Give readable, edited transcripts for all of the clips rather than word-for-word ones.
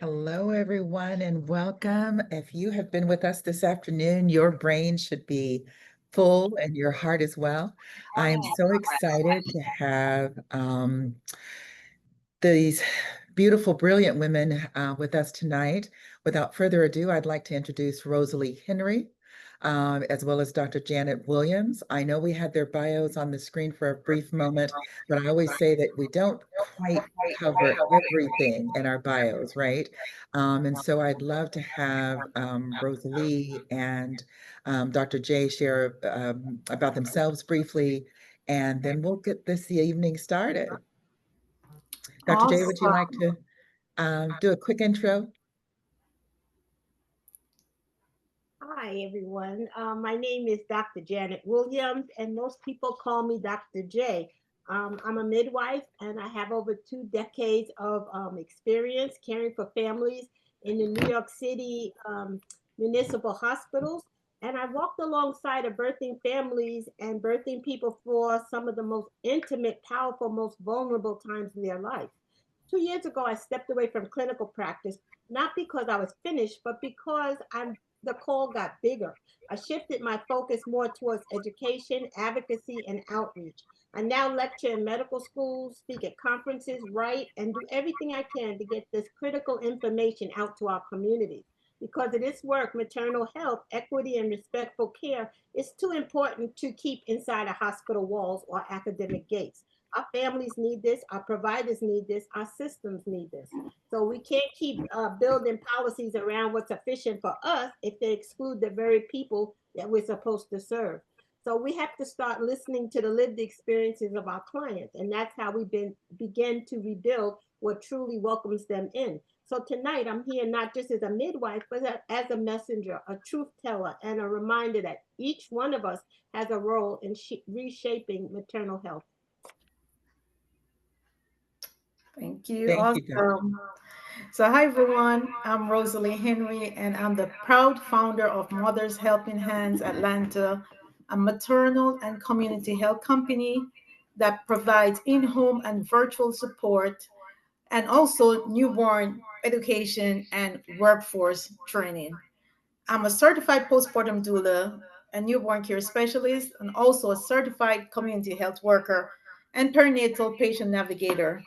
Hello, everyone, and welcome. If you have been with us this afternoon, your brain should be full and your heart as well. I am so excited to have these beautiful, brilliant women with us tonight. Without further ado, I'd like to introduce Rosalee Henry, as well as Dr. Janet Williams. I know we had their bios on the screen for a brief moment, but I always say that we don't quite cover everything in our bios, right? And so I'd love to have Rosalee and Dr. J share about themselves briefly, and then we'll get this evening started. Dr. J, would you like to do a quick intro? Hi, everyone. My name is Dr. Janet Williams, and most people call me Dr. J. I'm a midwife, and I have over 2 decades of experience caring for families in the New York City municipal hospitals. And I walked alongside of birthing families and birthing people for some of the most intimate, powerful, most vulnerable times in their life. 2 years ago, I stepped away from clinical practice, not because I was finished, but because the call got bigger. I shifted my focus more towards education, advocacy, and outreach. I now lecture in medical schools, speak at conferences, write, and do everything I can to get this critical information out to our communities. Because of this work, maternal health, equity, and respectful care is too important to keep inside a hospital walls or academic gates. Our families need this, our providers need this, our systems need this. So we can't keep building policies around what's efficient for us if they exclude the very people that we're supposed to serve. So we have to start listening to the lived experiences of our clients, and that's how we begin to rebuild what truly welcomes them in. So tonight, I'm here not just as a midwife, but as a messenger, a truth teller, and a reminder that each one of us has a role in reshaping maternal health. Thank you. Thank you, Dr. Awesome. So, hi everyone. I'm Rosalee Henry, and I'm the proud founder of Mothers Helping Hands Atlanta, a maternal and community health company that provides in home and virtual support and also newborn education and workforce training. I'm a certified postpartum doula, a newborn care specialist, and also a certified community health worker and perinatal patient navigator.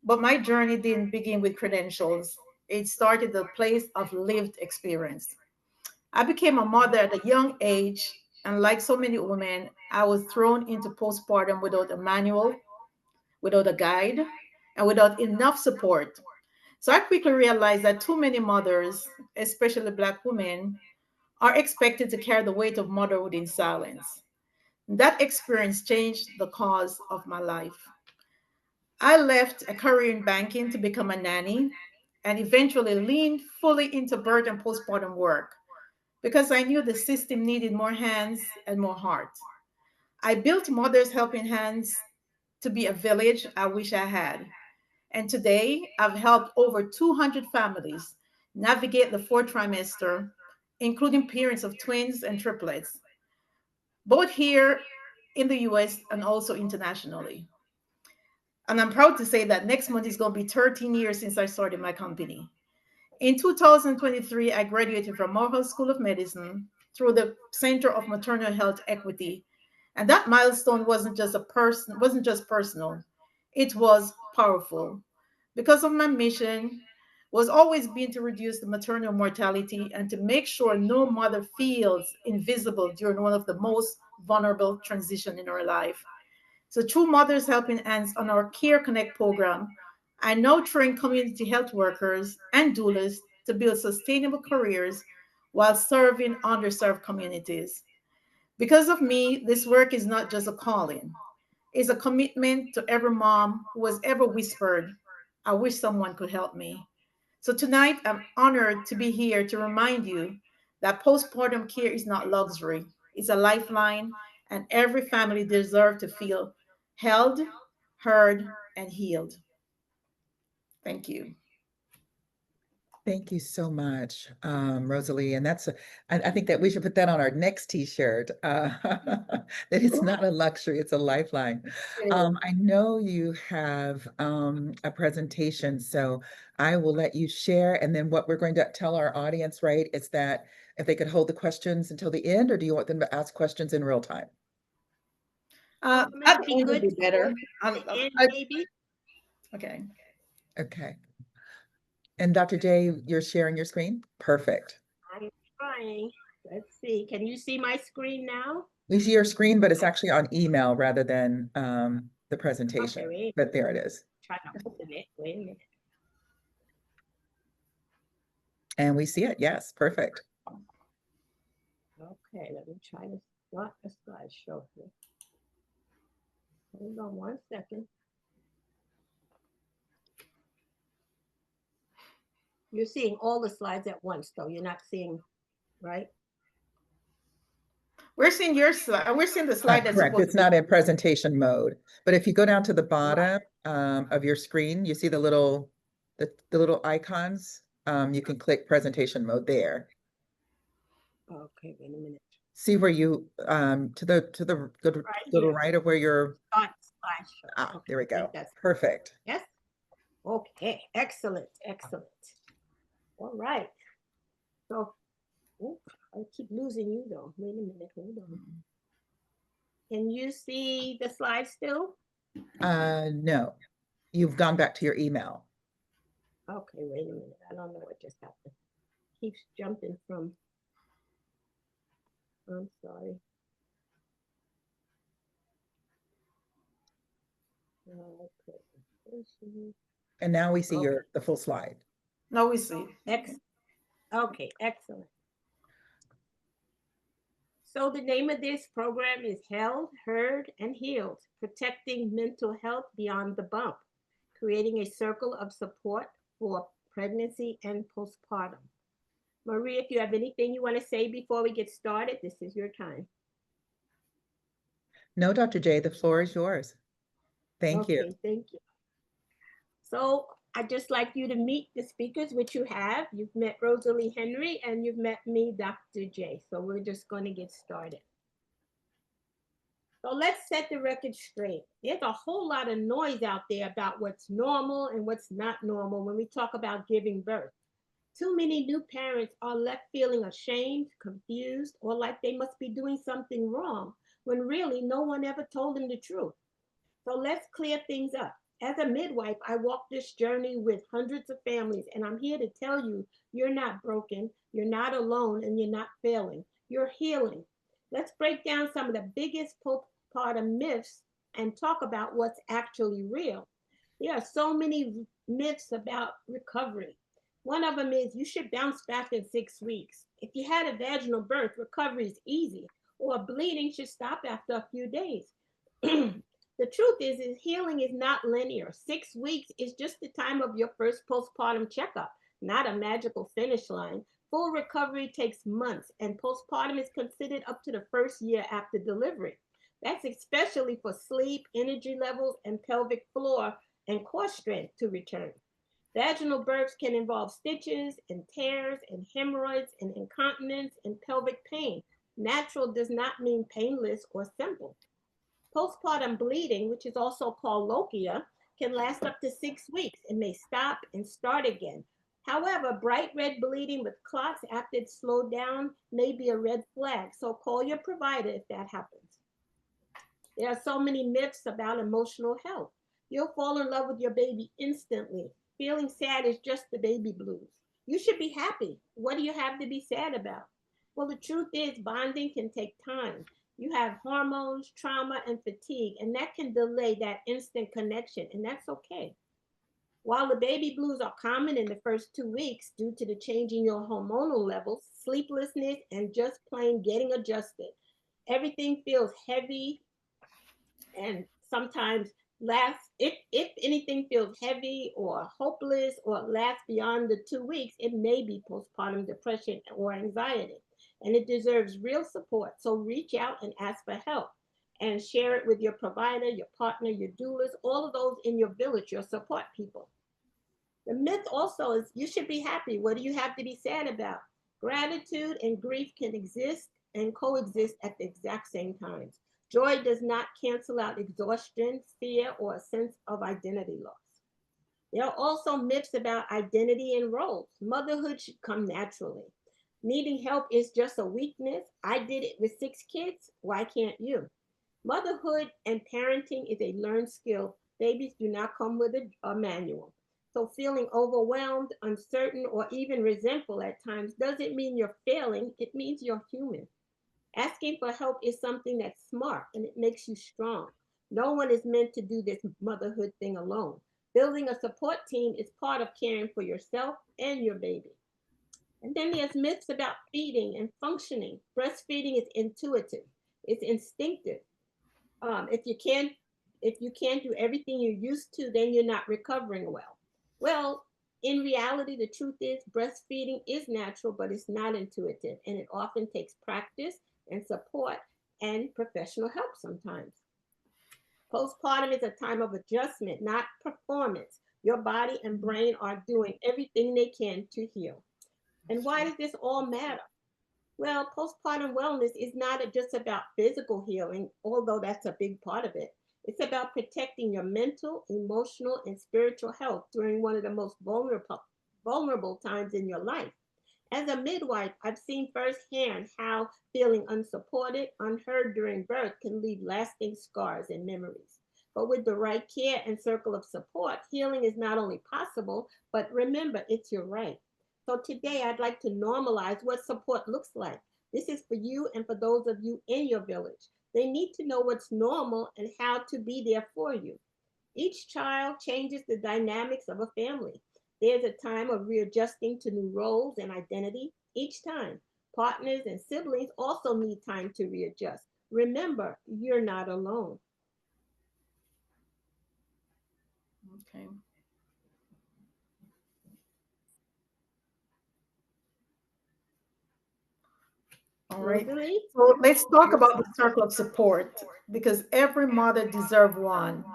But my journey didn't begin with credentials. It started a place of lived experience. I became a mother at a young age, and like so many women, I was thrown into postpartum without a manual, without a guide, and without enough support. So I quickly realized that too many mothers, especially Black women, are expected to carry the weight of motherhood in silence. That experience changed the course of my life. I left a career in banking to become a nanny and eventually leaned fully into birth and postpartum work because I knew the system needed more hands and more heart. I built Mothers Helping Hands to be a village I wish I had. And today, I've helped over 200 families navigate the fourth trimester, including parents of twins and triplets, both here in the US and also internationally. And I'm proud to say that next month is going to be 13 years since I started my company. In 2023, I graduated from Morehouse School of Medicine through the Center of Maternal Health Equity. And that milestone wasn't just personal, it was powerful. Because of my mission was always being to reduce the maternal mortality and to make sure no mother feels invisible during one of the most vulnerable transition in her life. So through Mothers Helping Hands on our Care Connect program, I now train community health workers and doulas to build sustainable careers while serving underserved communities. Because of me, this work is not just a calling, it's a commitment to every mom who has ever whispered, I wish someone could help me. So tonight, I'm honored to be here to remind you that postpartum care is not luxury, it's a lifeline, and every family deserves to feel held, heard, and healed. Thank you. Thank you so much, Rosalie. And I think that we should put that on our next t-shirt, that it's not a luxury, it's a lifeline. I know you have a presentation, so I will let you share. And then what we're going to tell our audience, right, is that if they could hold the questions until the end, or do you want them to ask questions in real time? At Might the be end would good be to better. hold at the end, maybe. Okay. Okay. And Dr. J, you're sharing your screen? Perfect. I'm trying. Let's see. Can you see my screen now? We see your screen, but it's actually on email rather than the Okay, presentation. wait. But there it is. Trying to open it. Wait a minute. And we see it. Yes, perfect. Okay, let me try to start the slideshow here. Hold on one second. You're seeing all the slides at once, though. You're not seeing, right? We're seeing your slide. We're seeing the slide that's Correct. supposed It's to be. not in presentation mode. But if you go down to the Right. bottom of your screen, you see the little icons. You can click presentation mode there. Okay, wait a minute. See where you to the Right little here. right of where you're Start slideshow. Okay, there we I think go. that's Perfect. yes. Okay, excellent, excellent. All right. So, oop, I keep losing you though. Wait a minute, hold on. Can you see the slide still? No, you've gone back to your email. Okay, wait a minute. I don't know what just happened. Keeps jumping from. I'm sorry. Okay. And now we see Okay. the full slide. Now we see. Okay, excellent. So the name of this program is Held, Heard, and Healed, Protecting Mental Health Beyond the Bump, creating a circle of support for pregnancy and postpartum. Marie, if you have anything you want to say before we get started, this is your time. No, Dr. J, the floor is yours. Thank you. Okay, thank you. So I'd just like you to meet the speakers, which you have. You've met Rosalee Henry and you've met me, Dr. J. So we're just going to get started. So let's set the record straight. There's a whole lot of noise out there about what's normal and what's not normal when we talk about giving birth. Too many new parents are left feeling ashamed, confused, or like they must be doing something wrong when really no one ever told them the truth. So let's clear things up. As a midwife, I walk this journey with hundreds of families, and I'm here to tell you you're not broken, you're not alone, and you're not failing. You're healing. Let's break down some of the biggest postpartum myths and talk about what's actually real. There are so many myths about recovery. One of them is you should bounce back in 6 weeks. If you had a vaginal birth, recovery is easy, or bleeding should stop after a few days. The truth is healing is not linear. 6 weeks is just the time of your first postpartum checkup, not a magical finish line. Full recovery takes months, and postpartum is considered up to the first year after delivery. That's especially for sleep, energy levels, and pelvic floor and core strength to return. Vaginal births can involve stitches and tears and hemorrhoids and incontinence and pelvic pain. Natural does not mean painless or simple. Postpartum bleeding, which is also called lochia, can last up to 6 weeks and may stop and start again. However, bright red bleeding with clots after it's slowed down may be a red flag, so call your provider if that happens. There are so many myths about emotional health. You'll fall in love with your baby instantly. Feeling sad is just the baby blues. You should be happy. What do you have to be sad about? Well, the truth is, bonding can take time. You have hormones, trauma, and fatigue, and that can delay that instant connection, and that's okay. While the baby blues are common in the first 2 weeks due to the change in your hormonal levels, sleeplessness, and just plain getting adjusted, everything feels heavy and sometimes lasts. If anything feels heavy or hopeless or lasts beyond the 2 weeks, it may be postpartum depression or anxiety, and it deserves real support. So reach out and ask for help and share it with your provider, your partner, your doulas, all of those in your village, your support people. The myth also is you should be happy. What do you have to be sad about? Gratitude and grief can exist and coexist at the exact same times. Joy does not cancel out exhaustion, fear, or a sense of identity loss. There are also myths about identity and roles. Motherhood should come naturally. Needing help is just a weakness. I did it with 6 kids. Why can't you? Motherhood and parenting is a learned skill. Babies do not come with a manual. So feeling overwhelmed, uncertain, or even resentful at times doesn't mean you're failing. It means you're human. Asking for help is something that's smart and it makes you strong. No one is meant to do this motherhood thing alone. Building a support team is part of caring for yourself and your baby. And then there's myths about feeding and functioning. Breastfeeding is intuitive. It's instinctive. If you can't do everything you're used to, then you're not recovering well. Well, in reality, the truth is breastfeeding is natural, but it's not intuitive, and it often takes practice and support and professional help sometimes. Postpartum is a time of adjustment, not performance. Your body and brain are doing everything they can to heal. And why does this all matter? Well, postpartum wellness is not just about physical healing, although that's a big part of it. It's about protecting your mental, emotional, and spiritual health during one of the most vulnerable times in your life. As a midwife, I've seen firsthand how feeling unsupported, unheard during birth can leave lasting scars and memories. But with the right care and circle of support, healing is not only possible, but remember, it's your right. So today I'd like to normalize what support looks like. This is for you and for those of you in your village. They need to know what's normal and how to be there for you. Each child changes the dynamics of a family. There's a time of readjusting to new roles and identity each time. Partners and siblings also need time to readjust. Remember, you're not alone. Okay. All right. Rosalie? So let's talk about the circle of support because every mother deserves one.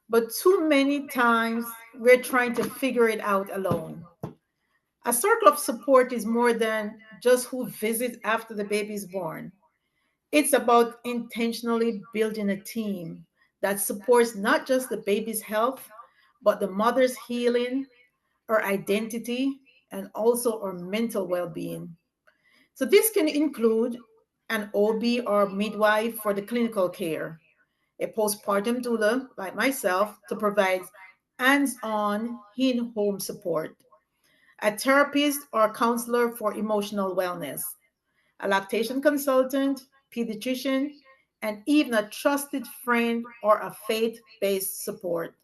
But too many times we're trying to figure it out alone. A circle of support is more than just who visits after the baby is born. It's about intentionally building a team that supports not just the baby's health, but the mother's healing, her identity, and also her mental well being. So, this can include an OB or midwife for the clinical care, a postpartum doula like myself to provide hands on in home support, a therapist or counselor for emotional wellness, a lactation consultant, pediatrician, and even a trusted friend or a faith based support.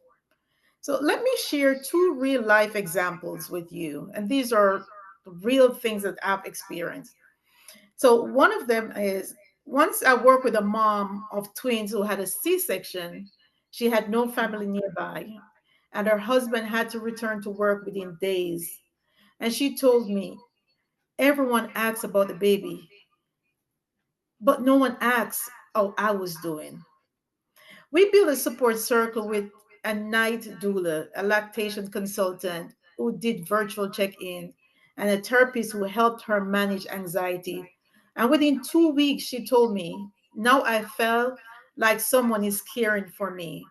So let me share two real life examples with you. And these are real things that I've experienced. So one of them is, once I worked with a mom of twins who had a C-section. She had no family nearby, and her husband had to return to work within days. And she told me, everyone asks about the baby, but no one asks how I was doing. We built a support circle with a night doula, a lactation consultant who did virtual check in, and a therapist who helped her manage anxiety. And within 2 weeks, she told me, now I felt like someone is caring for me.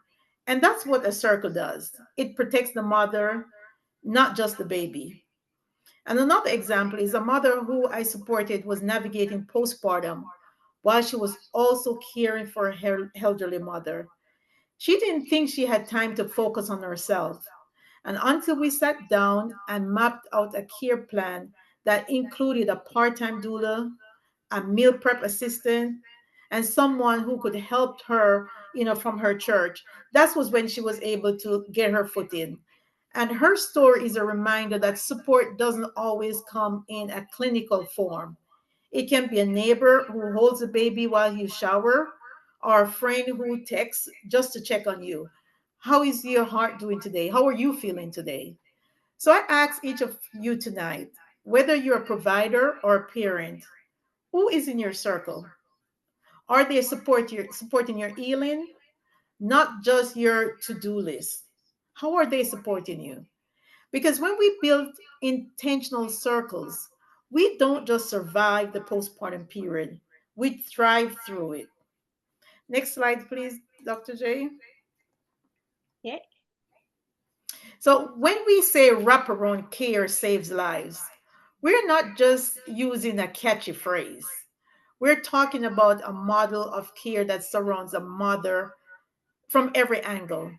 And that's what a circle does, it protects the mother, not just the baby. And another example is a mother who I supported was navigating postpartum while she was also caring for her elderly mother. She didn't think she had time to focus on herself. And until we sat down and mapped out a care plan that included a part time doula, a meal prep assistant, and someone who could help her, from her church, that was when she was able to get her foot in. And her story is a reminder that support doesn't always come in a clinical form. It can be a neighbor who holds a baby while you shower, or a friend who texts just to check on you. How is your heart doing today? How are you feeling today? So I ask each of you tonight, whether you're a provider or a parent, who is in your circle? Are they supporting your healing, not just your to-do list? How are they supporting you? Because when we build intentional circles, we don't just survive the postpartum period, we thrive through it. Next slide, please, Dr. J. Okay. So, when we say wraparound care saves lives, we're not just using a catchy phrase. We're talking about a model of care that surrounds a mother from every angle,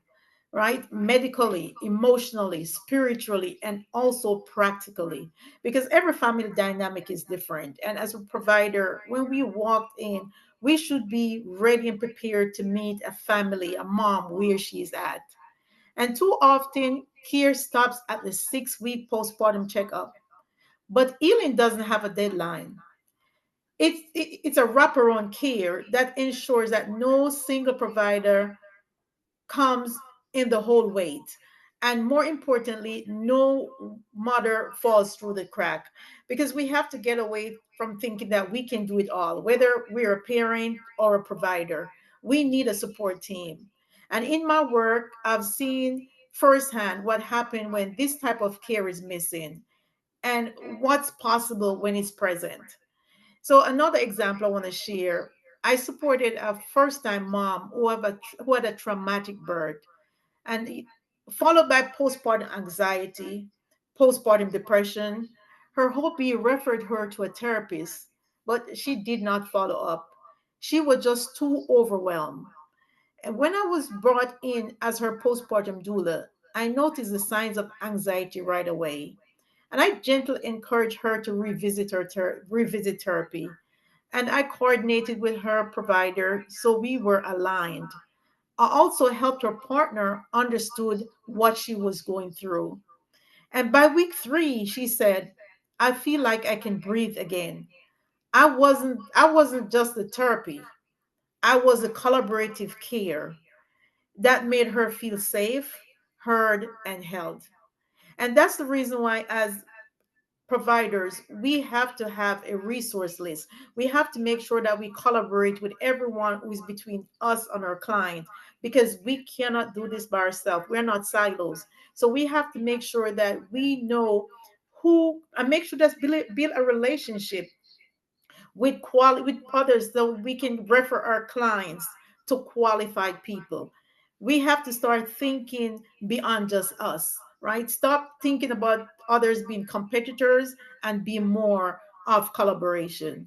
right? Medically, emotionally, spiritually, and also practically, because every family dynamic is different. And as a provider, when we walked in, we should be ready and prepared to meet a family, a mom, where she's at. And too often, care stops at the 6 week postpartum checkup. But healing doesn't have a deadline. It's a wraparound care that ensures that no single provider comes in the whole weight. And more importantly, no mother falls through the crack, because we have to get away from thinking that we can do it all, whether we're a parent or a provider. We need a support team. And in my work, I've seen firsthand what happened when this type of care is missing and what's possible when it's present. So another example I want to share, I supported a first-time mom who had a traumatic birth, and followed by postpartum anxiety, postpartum depression. Her hubby referred her to a therapist, but she did not follow up. She was just too overwhelmed. And when I was brought in as her postpartum doula, I noticed the signs of anxiety right away. And I gently encouraged her to revisit therapy. And I coordinated with her provider so we were aligned. I also helped her partner understood what she was going through. And by week 3, she said, I feel like I can breathe again. I wasn't just the therapy. I was a collaborative care that made her feel safe, heard, and held. And that's the reason why, as providers, we have to have a resource list. We have to make sure that we collaborate with everyone who is between us and our client, because we cannot do this by ourselves. We're not silos. So we have to make sure that we know who, and make sure that build a relationship with with others, so we can refer our clients to qualified people. We have to start thinking beyond just us, right? Stop thinking about others being competitors and be more of collaboration.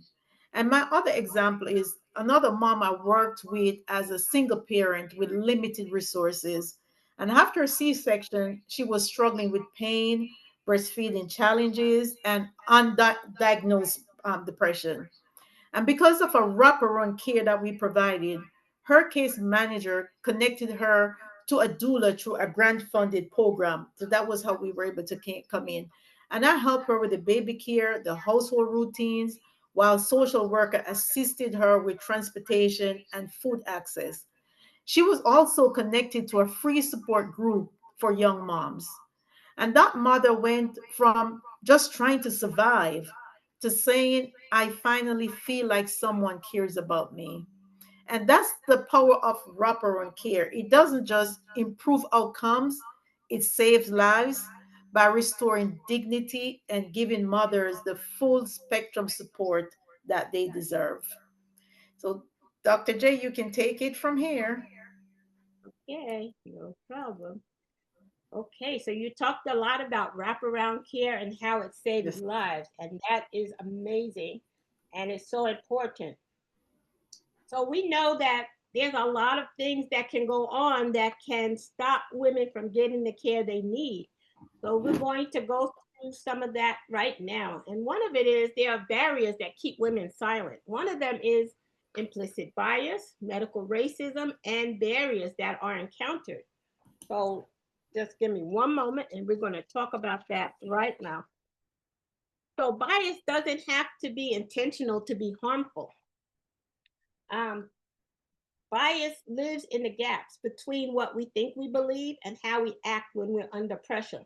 And my other example is another mom I worked with as a single parent with limited resources. And after a C-section, she was struggling with pain, breastfeeding challenges, and undiagnosed depression. And because of a wraparound care that we provided, her case manager connected her to a doula through a grant funded program. So that was how we were able to come in. And I helped her with the baby care, the household routines, while social worker assisted her with transportation and food access. She was also connected to a free support group for young moms. And that mother went from just trying to survive to saying, I finally feel like someone cares about me. And that's the power of wraparound care. It doesn't just improve outcomes, it saves lives by restoring dignity and giving mothers the full spectrum support that they deserve. So, Dr. J, you can take it from here. Okay, no problem. Okay, so you talked a lot about wraparound care and how it saves Yes. lives, and that is amazing and it's so important. So we know that there's a lot of things that can go on that can stop women from getting the care they need. So we're going to go through some of that right now. And one of it is there are barriers that keep women silent. One of them is implicit bias, medical racism, and barriers that are encountered. So just give me one moment and we're going to talk about that right now. So bias doesn't have to be intentional to be harmful. Um, Bias lives in the gaps between what we think we believe and how we act when we're under pressure.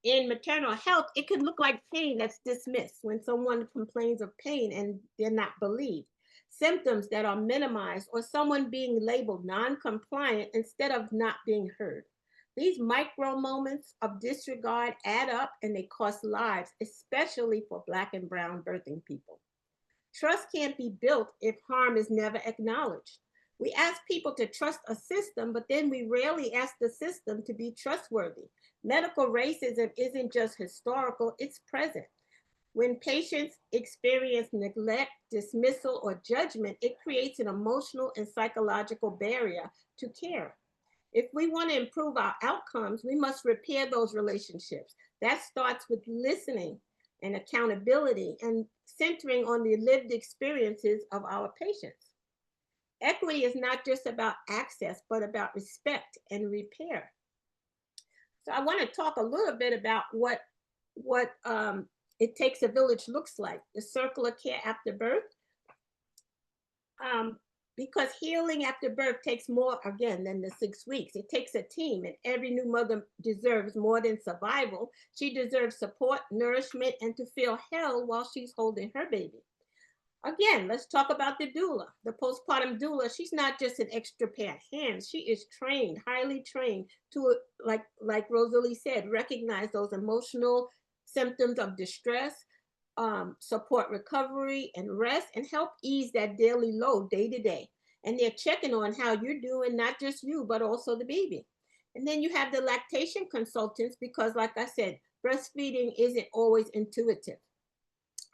In maternal health, it could look like pain that's dismissed when someone complains of pain and they're not believed, symptoms that are minimized, or someone being labeled non compliant instead of not being heard. These micro moments of disregard add up and they cost lives, especially for Black and Brown birthing people. Trust can't be built if harm is never acknowledged. We ask people to trust a system, but then we rarely ask the system to be trustworthy. Medical racism isn't just historical, it's present. When patients experience neglect, dismissal, or judgment, it creates an emotional and psychological barrier to care. If we want to improve our outcomes, we must repair those relationships. That starts with listening and accountability and centering on the lived experiences of our patients. Equity is not just about access, but about respect and repair. So I want to talk a little bit about what it takes a village looks like. The circle of care after birth, um, because healing after birth takes more again than the 6 weeks. It takes a team, and every new mother deserves more than survival. She deserves support, nourishment, and to feel held while she's holding her baby. Again, let's talk about the doula, the postpartum doula. She's not just an extra pair of hands. She is trained, highly trained to, like Rosalee said, recognize those emotional symptoms of distress, support recovery and rest, and help ease that daily load day to day. And they're checking on how you're doing, not just you, but also the baby. And then you have the lactation consultants because, like I said, breastfeeding isn't always intuitive.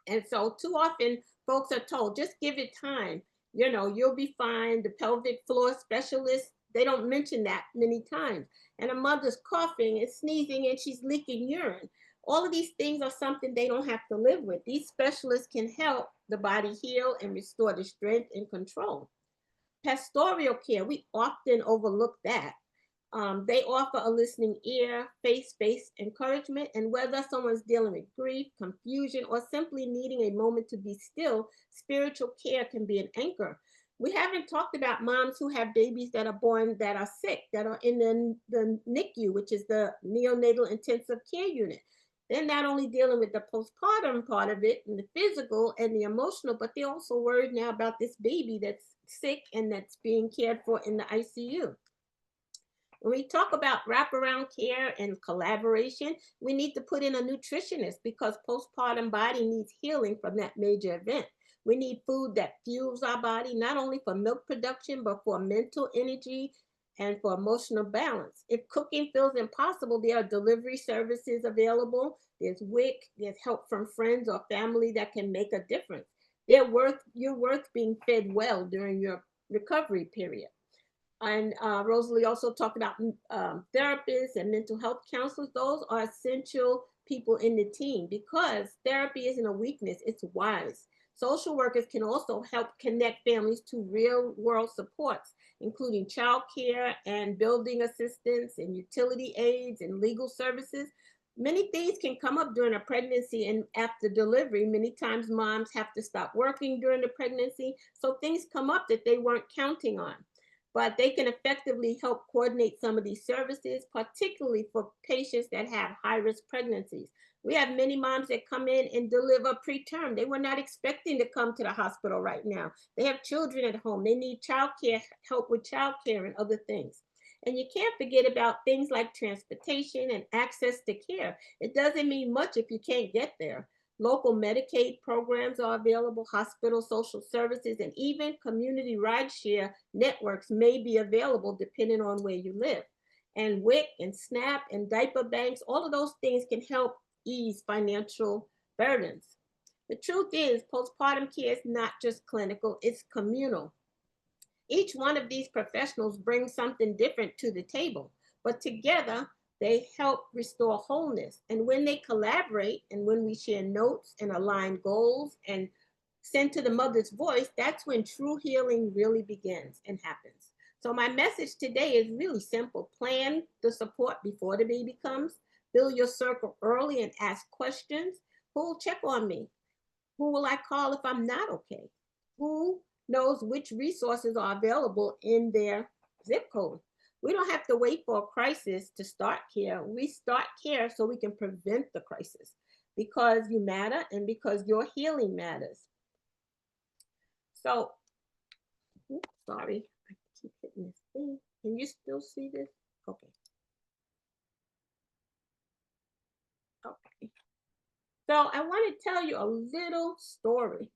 And so too often folks are told, just give it time. You know, you'll be fine. The pelvic floor specialist, they don't mention that many times. And a mother's coughing and sneezing and she's leaking urine. All of these things are something they don't have to live with. These specialists can help the body heal and restore the strength and control. Pastoral care, we often overlook that. They offer a listening ear, faith-based encouragement, and whether someone's dealing with grief, confusion, or simply needing a moment to be still, spiritual care can be an anchor. We haven't talked about moms who have babies that are born that are sick, that are in the NICU, which is the neonatal intensive care unit. They're not only dealing with the postpartum part of it and the physical and the emotional, but they're also worried now about this baby that's sick and that's being cared for in the ICU. When we talk about wraparound care and collaboration, we need to put in a nutritionist because postpartum body needs healing from that major event. We need food that fuels our body, not only for milk production, but for mental energy and for emotional balance. If cooking feels impossible, there are delivery services available. There's WIC, there's help from friends or family that can make a difference. You're worth being fed well during your recovery period. And Rosalie also talked about therapists and mental health counselors. Those are essential people in the team because therapy isn't a weakness, it's wise. Social workers can also help connect families to real world supports, including childcare and building assistance and utility aids and legal services. Many things can come up during a pregnancy and after delivery. Many times moms have to stop working during the pregnancy. So things come up that they weren't counting on. But they can effectively help coordinate some of these services, particularly for patients that have high risk pregnancies. We have many moms that come in and deliver preterm. They were not expecting to come to the hospital right now. They have children at home. They need childcare, help with childcare and other things. And you can't forget about things like transportation and access to care. It doesn't mean much if you can't get there. Local Medicaid programs are available, hospital social services, and even community rideshare networks may be available depending on where you live. And WIC and SNAP and diaper banks, all of those things can help ease financial burdens. The truth is, postpartum care is not just clinical, it's communal. Each one of these professionals brings something different to the table, but together they help restore wholeness. And when they collaborate and when we share notes and align goals and send to the mother's voice, that's when true healing really begins and happens. So my message today is really simple. Plan the support before the baby comes. Build your circle early and ask questions. Who will check on me? Who will I call if I'm not okay? Who knows which resources are available in their zip code? We don't have to wait for a crisis to start care. We start care so we can prevent the crisis because you matter and because your healing matters. So, oops, sorry, I keep hitting this thing. Can you still see this? Okay. Okay. So I want to tell you a little story,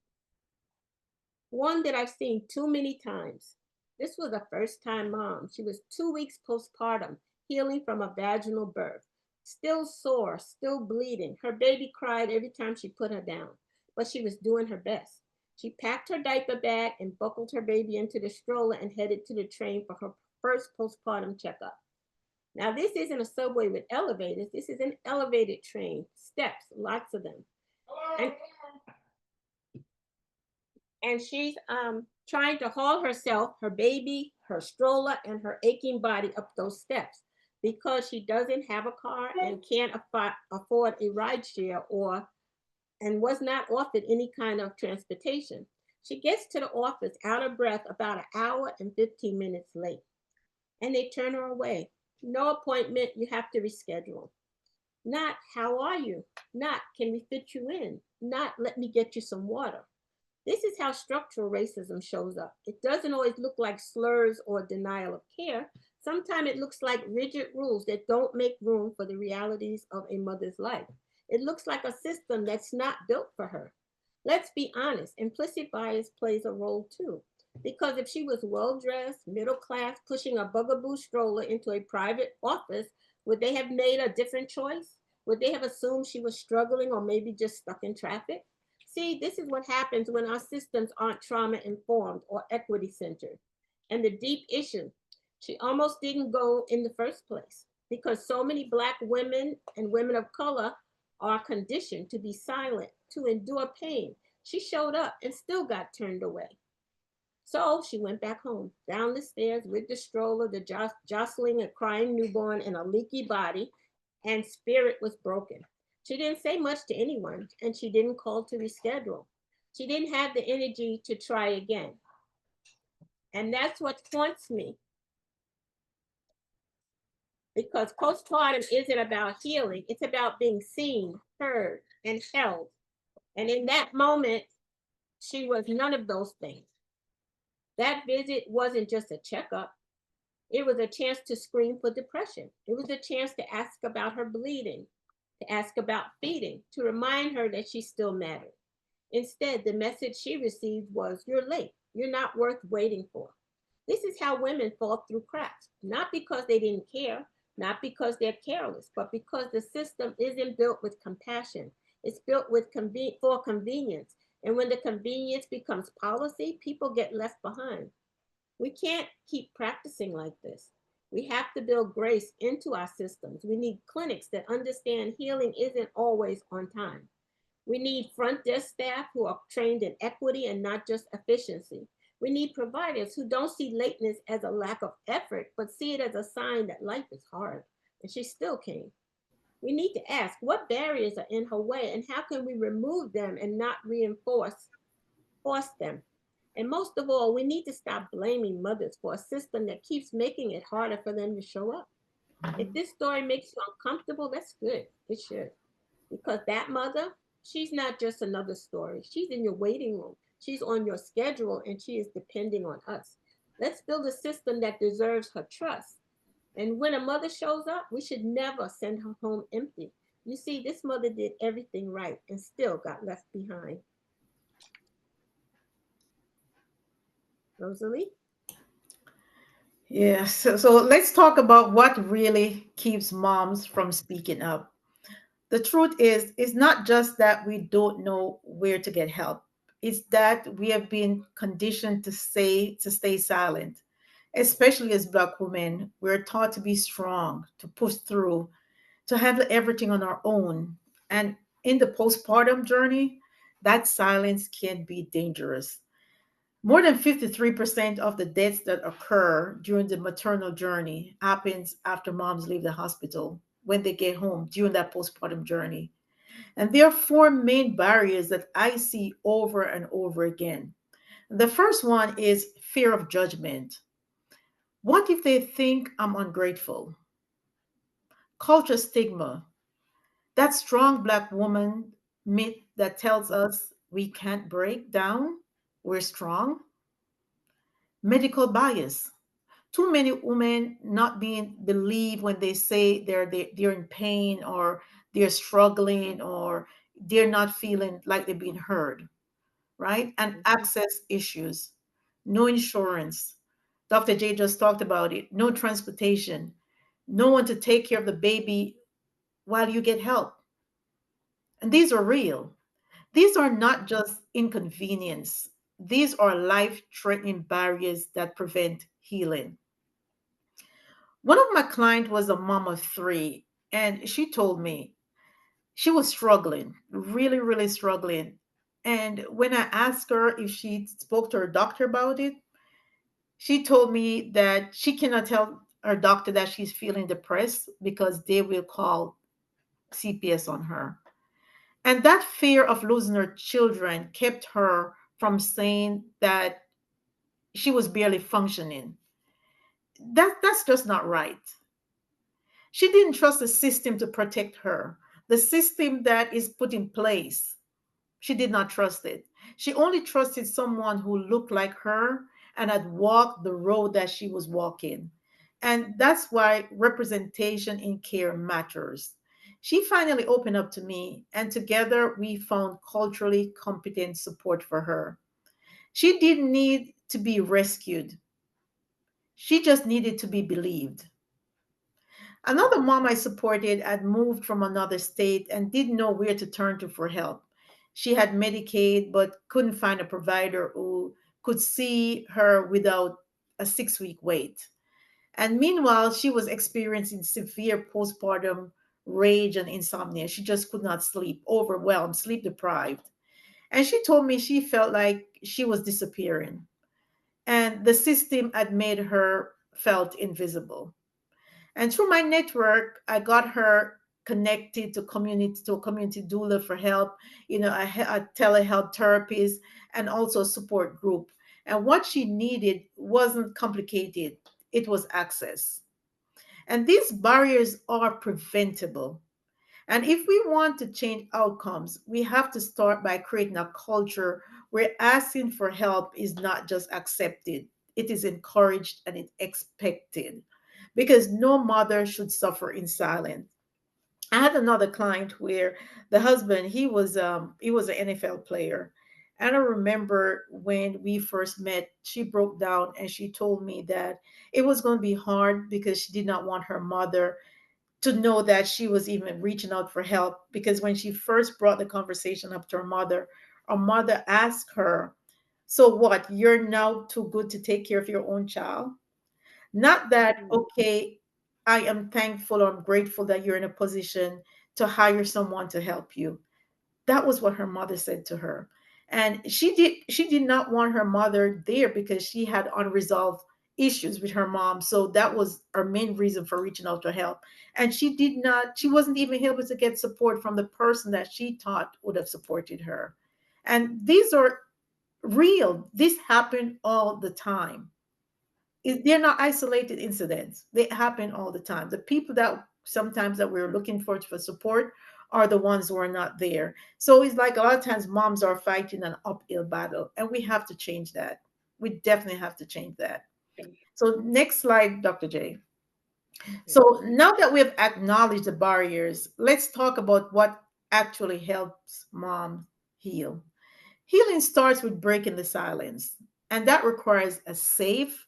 one that I've seen too many times. This was a first time mom. She was 2 weeks postpartum, healing from a vaginal birth, still sore, still bleeding. Her baby cried every time she put her down, but she was doing her best. She packed her diaper bag and buckled her baby into the stroller and headed to the train for her first postpartum checkup. Now, this isn't a subway with elevators. This is an elevated train, steps, lots of them. And she's trying to haul herself, her baby, her stroller, and her aching body up those steps because she doesn't have a car and can't afford a ride share and was not offered any kind of transportation. She gets to the office out of breath about an hour and 15 minutes late, and they turn her away. No appointment, you have to reschedule. Not, how are you? Not, can we fit you in? Not, let me get you some water. This is how structural racism shows up. It doesn't always look like slurs or denial of care. Sometimes it looks like rigid rules that don't make room for the realities of a mother's life. It looks like a system that's not built for her. Let's be honest, implicit bias plays a role too. Because if she was well dressed, middle class, pushing a bugaboo stroller into a private office, would they have made a different choice? Would they have assumed she was struggling or maybe just stuck in traffic? See, this is what happens when our systems aren't trauma informed or equity centered. And the deep issue, she almost didn't go in the first place because so many Black women and women of color are conditioned to be silent, to endure pain. She showed up and still got turned away. So she went back home, down the stairs with the stroller, the jostling a crying newborn and a leaky body, and spirit was broken. She didn't say much to anyone, and she didn't call to reschedule. She didn't have the energy to try again. And that's what haunts me. Because postpartum isn't about healing, it's about being seen, heard, and held. And in that moment, she was none of those things. That visit wasn't just a checkup, it was a chance to scream for depression. It was a chance to ask about her bleeding, to ask about feeding, to remind her that she still mattered. Instead, the message she received was, "You're late. You're not worth waiting for." This is how women fall through cracks, not because they didn't care, not because they're careless, but because the system isn't built with compassion. It's built with for convenience. And when the convenience becomes policy, people get left behind. We can't keep practicing like this. We have to build grace into our systems. We need clinics that understand healing isn't always on time. We need front desk staff who are trained in equity and not just efficiency. We need providers who don't see lateness as a lack of effort, but see it as a sign that life is hard. And she still came. We need to ask what barriers are in her way and how can we remove them and not force them. And most of all, we need to stop blaming mothers for a system that keeps making it harder for them to show up. If this story makes you uncomfortable, that's good. It should. Because that mother, she's not just another story. She's in your waiting room. She's on your schedule and she is depending on us. Let's build a system that deserves her trust. And when a mother shows up, we should never send her home empty. You see, this mother did everything right and still got left behind. Rosalie? Yeah, so let's talk about what really keeps moms from speaking up. The truth is, it's not just that we don't know where to get help. It's that we have been conditioned to stay silent. Especially as Black women, we're taught to be strong, to push through, to handle everything on our own. And in the postpartum journey, that silence can be dangerous. More than 53% of the deaths that occur during the maternal journey happens after moms leave the hospital when they get home during that postpartum journey. And there are four main barriers that I see over and over again. The first one is fear of judgment. What if they think I'm ungrateful? Culture stigma. That strong Black woman myth that tells us we can't break down, we're strong. Medical bias. Too many women not being believed when they say they're in pain or they're struggling or they're not feeling like they're being heard, right? And Mhm. access issues, no insurance. Dr. J just talked about it. No transportation, no one to take care of the baby while you get help. And these are real. These are not just inconvenience. These are life-threatening barriers that prevent healing. One of my clients was a mom of three, and she told me she was struggling, really, really struggling. And when I asked her if she spoke to her doctor about it, she told me that she cannot tell her doctor that she's feeling depressed because they will call CPS on her. And that fear of losing her children kept her from saying that she was barely functioning. That's just not right. She didn't trust the system to protect her. The system that is put in place, she did not trust it. She only trusted someone who looked like her and had walked the road that she was walking. And that's why representation in care matters. She finally opened up to me, and together we found culturally competent support for her. She didn't need to be rescued, she just needed to be believed. Another mom I supported had moved from another state and didn't know where to turn to for help. She had Medicaid but couldn't find a provider who could see her without a 6 week wait. And meanwhile, she was experiencing severe postpartum rage and insomnia. She just could not sleep, overwhelmed, sleep deprived. And she told me she felt like she was disappearing. And the system had made her felt invisible. And through my network, I got her connected to a community doula for help, a telehealth therapist, and also a support group. And what she needed wasn't complicated; it was access. And these barriers are preventable. And if we want to change outcomes, we have to start by creating a culture where asking for help is not just accepted, it is encouraged and it's expected. Because no mother should suffer in silence. I had another client where the husband, he was an NFL player. And I remember when we first met, she broke down and she told me that it was going to be hard because she did not want her mother to know that she was even reaching out for help, because when she first brought the conversation up to her mother asked her, so what, you're now too good to take care of your own child? Not that, Mhm. okay, I am thankful or I'm grateful that you're in a position to hire someone to help you. That was what her mother said to her. And she did not want her mother there because she had unresolved issues with her mom. So that was her main reason for reaching out for help. And she wasn't even able to get support from the person that she thought would have supported her. And these are real. This happened all the time. They're not isolated incidents. They happen all the time. The people that sometimes that we're looking for support are the ones who are not there. So it's like a lot of times moms are fighting an uphill battle, and we have to change that. We definitely have to change that. So next slide, Dr. J. So now that we have acknowledged the barriers, let's talk about what actually helps moms heal. Healing starts with breaking the silence, and that requires a safe,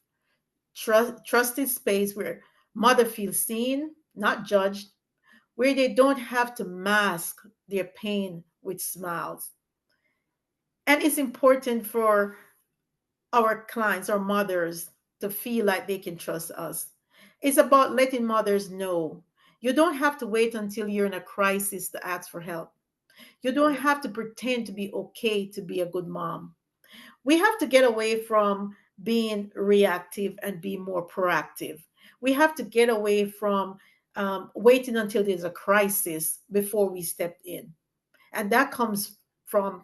trusted space where mother feels seen, not judged, where they don't have to mask their pain with smiles. And it's important for our clients or mothers to feel like they can trust us. It's about letting mothers know you don't have to wait until you're in a crisis to ask for help. You don't have to pretend to be okay to be a good mom. We have to get away from being reactive and be more proactive. We have to get away from waiting until there's a crisis before we step in. And that comes from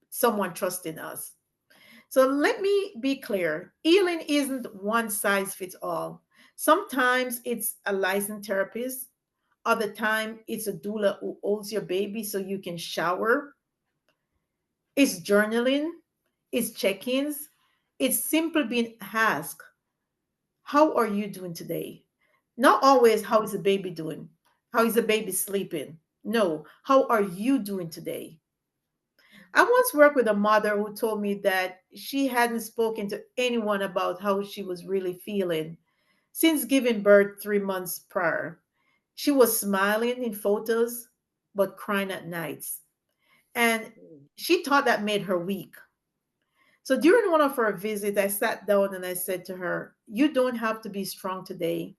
someone trusting us. So let me be clear, healing isn't one size fits all. Sometimes it's a licensed therapist. Other time it's a doula who holds your baby so you can shower. It's journaling, it's check-ins, it's simply being asked, how are you doing today? Not always, how is the baby doing? How is the baby sleeping? No, how are you doing today? I once worked with a mother who told me that she hadn't spoken to anyone about how she was really feeling since giving birth 3 months prior. She was smiling in photos, but crying at nights. And she thought that made her weak. So during one of her visits, I sat down and I said to her, you don't have to be strong today.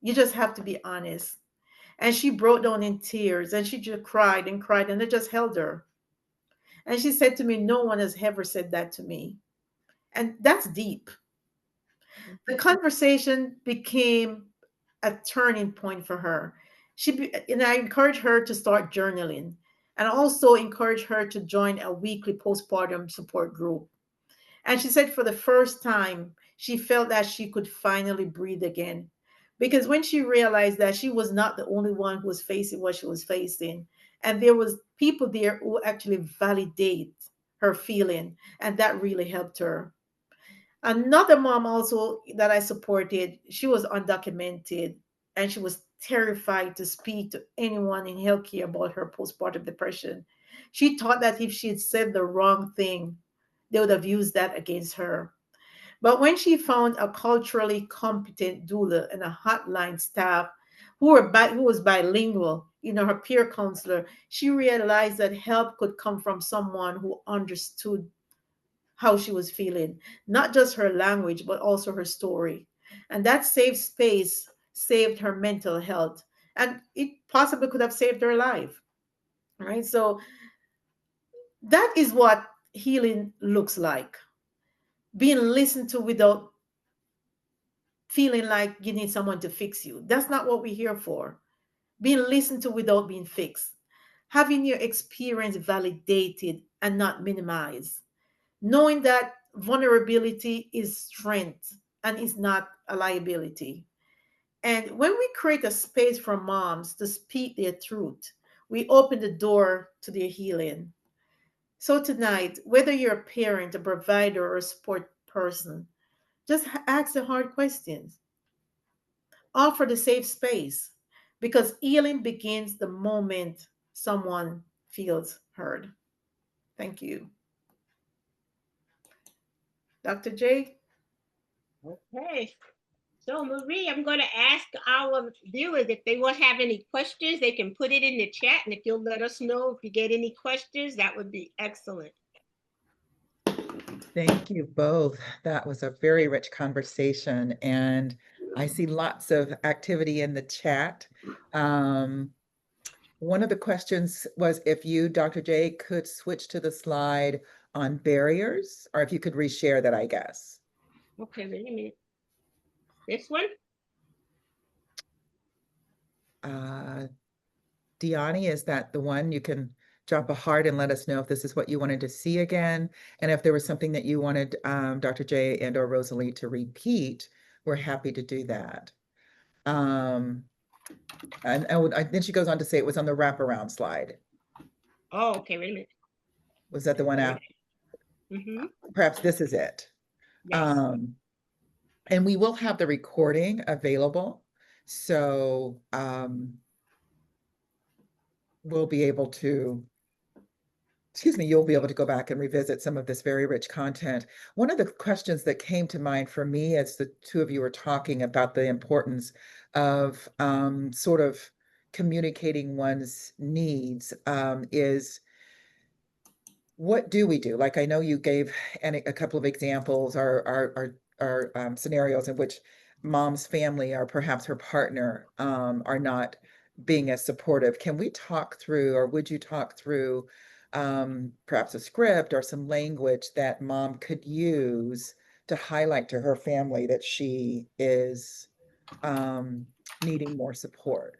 You just have to be honest. And she broke down in tears and she just cried and cried, and I just held her. And she said to me, no one has ever said that to me. And that's deep. The conversation became a turning point for her. And I encouraged her to start journaling, and also encouraged her to join a weekly postpartum support group. And she said for the first time, she felt that she could finally breathe again. Because when she realized that she was not the only one who was facing what she was facing, and there was people there who actually validate her feeling, and that really helped her. Another mom also that I supported, she was undocumented and she was terrified to speak to anyone in healthcare about her postpartum depression. She thought that if she had said the wrong thing, they would have used that against her. But when she found a culturally competent doula and a hotline staff who was bilingual, her peer counselor, she realized that help could come from someone who understood how she was feeling, not just her language, but also her story. And that safe space saved her mental health. And it possibly could have saved her life. Right. So that is what healing looks like, being listened to without feeling like you need someone to fix you. That's not what we're here for. Being listened to without being fixed, having your experience validated and not minimized, knowing that vulnerability is strength and is not a liability. And when we create a space for moms to speak their truth, we open the door to their healing. So tonight, whether you're a parent, a provider, or a support person, just ask the hard questions. Offer the safe space, because healing begins the moment someone feels heard. Thank you. Dr. J? Okay. So Marie, I'm going to ask our viewers if they want to have any questions, they can put it in the chat. And if you'll let us know if you get any questions, that would be excellent. Thank you both. That was a very rich conversation, and I see lots of activity in the chat. Um, One of the questions was if you, Dr. J, could switch to the slide on barriers, or if you could reshare that, I guess. Okay, wait a minute. This one? Uh, Diani, is that the one? You can drop a heart and let us know if this is what you wanted to see again. And if there was something that you wanted Dr. J and or Rosalie to repeat, we're happy to do that. And then she goes on to say it was on the wraparound slide. Oh, okay, wait a minute. Was that the one out? Mm-hmm. Perhaps this is it. Yes. And we will have the recording available. So we'll be able to, you'll be able to go back and revisit some of this very rich content. One of the questions that came to mind for me as the two of you were talking about the importance of sort of communicating one's needs is, what do we do? Like, I know you gave a couple of examples or scenarios in which mom's family or perhaps her partner are not being as supportive. Can we talk through, or would you talk through perhaps a script or some language that mom could use to highlight to her family that she is needing more support?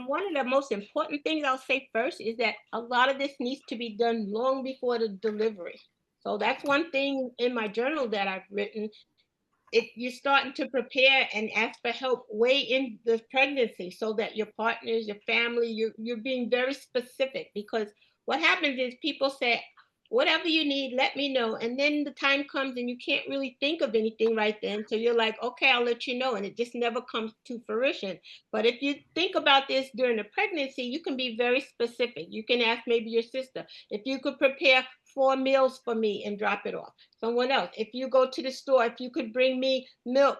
One of the most important things I'll say first is that a lot of this needs to be done long before the delivery. So that's one thing in my journal that I've written. You're starting to prepare and ask for help way in the pregnancy, so that your partners, your family, you're being very specific, because what happens is people say, whatever you need, let me know. And then the time comes and you can't really think of anything right then. So you're like, okay, I'll let you know. And it just never comes to fruition. But if you think about this during the pregnancy, you can be very specific. You can ask maybe your sister if you could prepare 4 meals for me and drop it off. Someone else, if you go to the store, if you could bring me milk,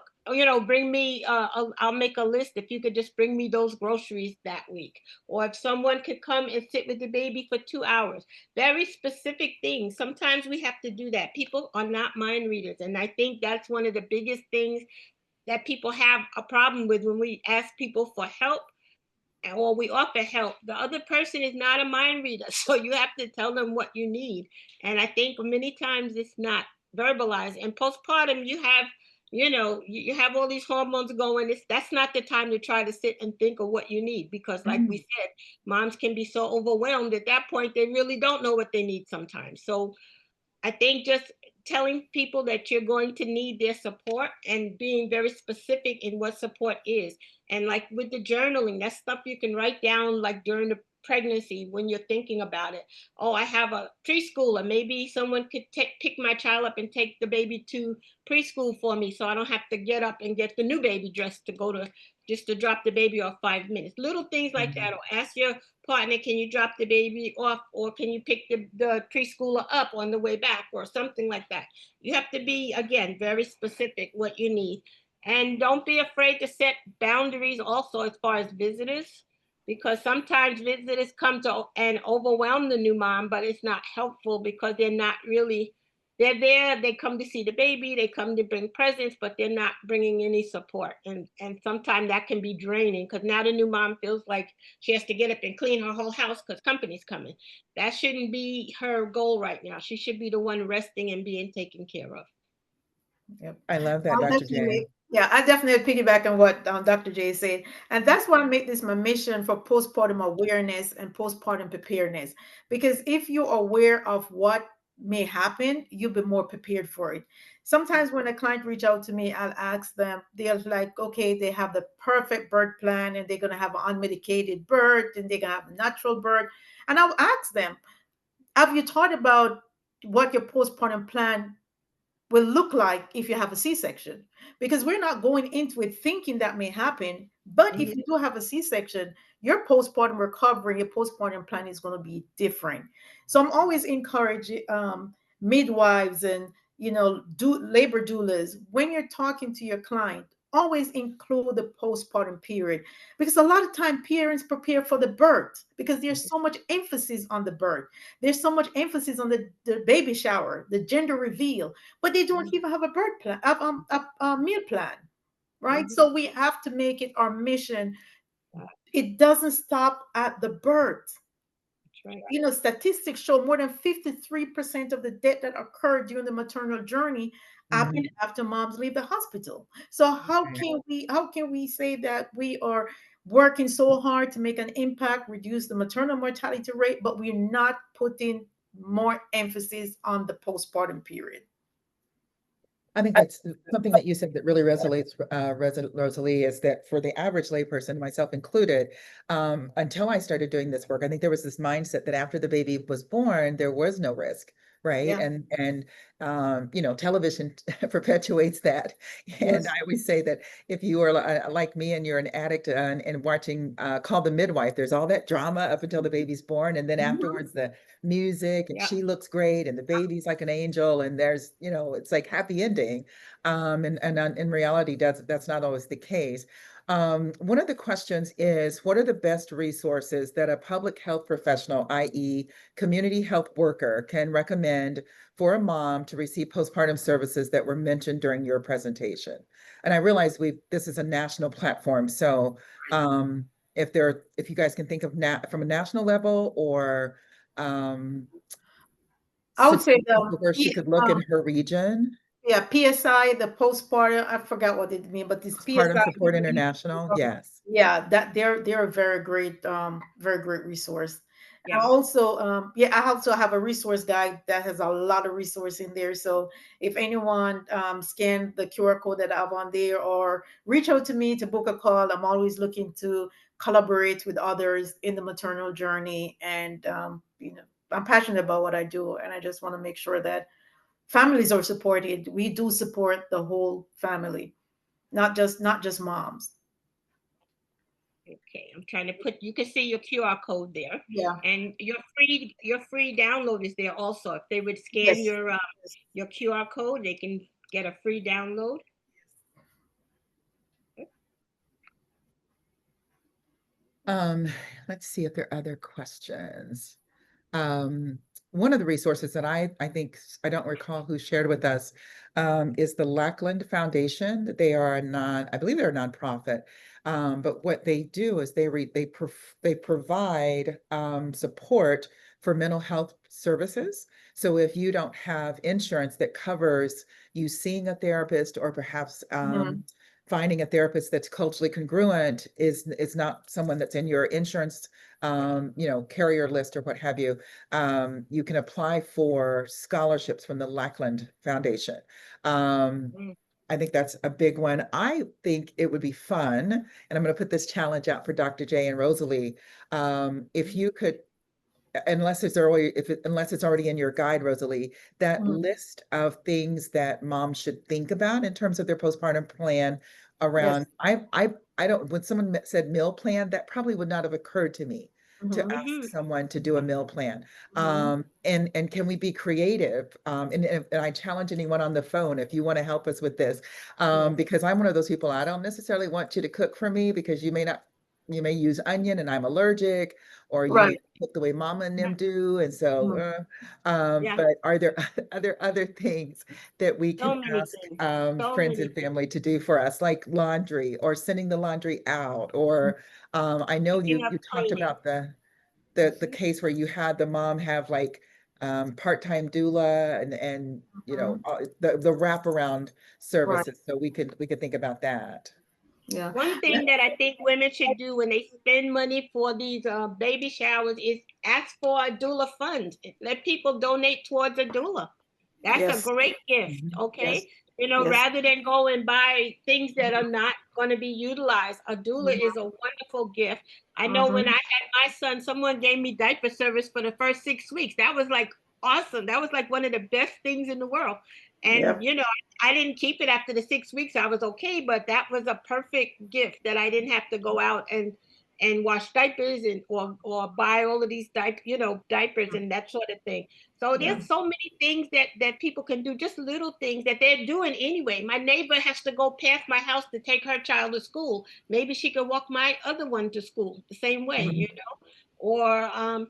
bring me, I'll make a list. If you could just bring me those groceries that week. Or if someone could come and sit with the baby for 2 hours. Very specific things. Sometimes we have to do that. People are not mind readers. And I think that's one of the biggest things that people have a problem with when we ask people for help, or we offer help. The other person is not a mind reader. So you have to tell them what you need. And I think many times it's not verbalized. And postpartum, you have all these hormones going. That's not the time to try to sit and think of what you need, because like we said, moms can be so overwhelmed at that point, they really don't know what they need sometimes. So I think just telling people that you're going to need their support and being very specific in what support is. And like with the journaling, that's stuff you can write down like during the pregnancy when you're thinking about it. Oh, I have a preschooler. Maybe someone could pick my child up and take the baby to preschool for me, so I don't have to get up and get the new baby dressed to go to, just to drop the baby off 5 minutes. Little things like that. Or ask your partner, can you drop the baby off, or can you pick the preschooler up on the way back, or something like that. You have to be, again, very specific what you need. And don't be afraid to set boundaries also as far as visitors, because sometimes visitors come to and overwhelm the new mom, but it's not helpful because they're not really, they're there, they come to see the baby, they come to bring presents, but they're not bringing any support. And sometimes that can be draining, because now the new mom feels like she has to get up and clean her whole house because company's coming. That shouldn't be her goal right now. She should be the one resting and being taken care of. Yep. I love that, I'll Dr. definitely, J. yeah, I definitely piggyback on what Dr. J said. And that's why I make this my mission for postpartum awareness and postpartum preparedness. Because if you're aware of what may happen, you'll be more prepared for it. Sometimes when a client reach out to me, I'll ask them, they're like, okay, they have the perfect birth plan and they're going to have an unmedicated birth and they're going to have a natural birth. And I'll ask them, have you thought about what your postpartum plan will look like if you have a C-section? Because we're not going into it thinking that may happen. But if Mhm. you do have a C-section, your postpartum recovery, your postpartum plan is going to be different. So I'm always encouraging midwives and do labor doulas, when you're talking to your client, always include the postpartum period, because a lot of time parents prepare for the birth because there's so much emphasis on the birth. There's so much emphasis on the baby shower, the gender reveal, but they don't even have a birth plan, a meal plan, right? Mhm. So we have to make it our mission It doesn't stop at the birth. That's right. Statistics show more than 53% of the death that occurred during the maternal journey Mhm. happened after moms leave the hospital. So how Okay. can we say that we are working so hard to make an impact, reduce the maternal mortality rate, but we're not putting more emphasis on the postpartum period? I think that's something that you said that really resonates, Rosalie, is that for the average layperson, myself included, until I started doing this work, I think there was this mindset that after the baby was born, there was no risk, right? Yeah. And television perpetuates that. And Yes. I always say that if you are like me and you're an addict and watching Call the Midwife, there's all that drama up until the baby's born, and then Mhm. afterwards the music and Yeah. she looks great and the baby's like an angel and there's it's like happy ending, and in reality that's not always the case. One of the questions is, what are the best resources that a public health professional, i.e. community health worker, can recommend for a mom to receive postpartum services that were mentioned during your presentation? And I realize this is a national platform, so if you guys can think of from a national level, or um, I would say suggestions of where she could look in her region. yeah, PSI, the postpartum, I forgot what it means, but this Postpartum PSI, Support International, yes. yeah, that they're a very great resource. And Yeah. also, I also have a resource guide that has a lot of resource in there. So if anyone scan the QR code that I have on there, or reach out to me to book a call, I'm always looking to collaborate with others in the maternal journey. And I'm passionate about what I do, and I just want to make sure that families are supported. We do support the whole family, not just moms. Okay. I'm trying to put. You can see your QR code there, Yeah. and your free download is there also. If they would scan Yes. your QR code, they can get a free download. Um, let's see if there are other questions. Um, One of the resources that I think, I don't recall who shared with us, is the Lackland Foundation. They are I believe they're a nonprofit. But what they do is they provide support for mental health services. So if you don't have insurance that covers you seeing a therapist, or perhaps Mhm. finding a therapist that's culturally congruent is not someone that's in your insurance carrier list or what have you, you can apply for scholarships from the Lackland Foundation. Um, Mm. I think that's a big one. I think it would be fun, and I'm going to put this challenge out for Dr. J and Rosalie. If you could, unless it's already in your guide, Rosalie, that Mhm. list of things that moms should think about in terms of their postpartum plan Yes. around, I don't, when someone said meal plan, that probably would not have occurred to me to Mhm. ask Mhm. someone to do a meal plan. Mhm. And can we be creative? And I challenge anyone on the phone, if you want to help us with this, Yeah. because I'm one of those people, I don't necessarily want you to cook for me because you may use onion and I'm allergic, or you may Right. cook the way mama and Yeah. them do. And so, Mhm. Yeah. but are there other things that we So can many ask things. So friends many and things. family to do for us, like laundry or sending the laundry out? Or I know Picking up you talked cleaning. about the Mhm. case where you had the mom have like part-time doula and Mhm. the wraparound Right. services. So we could think about that. Yeah. One Yeah. thing that I think women should do when they spend money for these baby showers is ask for a doula fund. Let people donate towards a doula. That's a Yes. great gift, Mhm. Yes. okay? Yes. Rather than go and buy things that are not going to be utilized, a doula Mhm. is a wonderful gift. I know when I Mhm. had my son, someone gave me diaper service for the first 6 weeks. That was like awesome. That was like one of the best things in the world. And, Yep. I didn't keep it after the 6 weeks. I was okay, but that was a perfect gift that I didn't have to go out and wash diapers and or buy all of these diapers and that sort of thing. So Yeah. there's so many things that people can do, just little things that they're doing anyway. My neighbor has to go past my house to take her child to school. Maybe she could walk my other one to school the same way, Mhm. or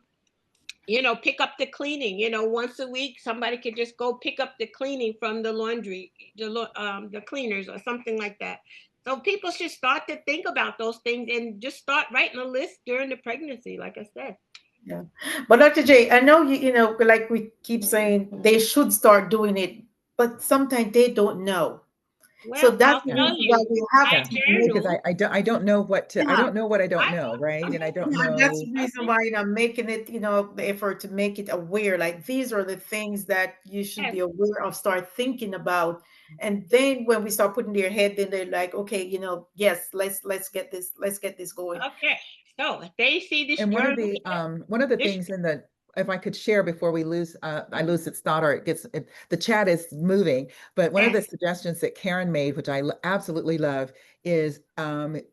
pick up the cleaning. Once a week, somebody could just go pick up the cleaning from the laundry, the cleaners or something like that. So people should start to think about those things and just start writing a list during the pregnancy, like I said. Yeah. But Dr. J, I know you know, like we keep saying they should start doing it, but sometimes they don't know. So Well, that's I'll the Yeah. tell reason why you, we have I Yeah. to make Because journal. I don't know what to, I yeah, don't know what I don't I know, right? And I don't yeah, that's know. the reason why, you know, making it, you know, the effort to make it aware. Like these are the things that you should yes. be aware of, start thinking about. And then when we start putting their head, then they're like, okay, you know, yes, let's get this going. Okay. So if they see this And journal, one of the this things in the, if I could share before we lose, I lose its thought or the chat is moving. But one of the yes, suggestions that Karen made, which I absolutely love, is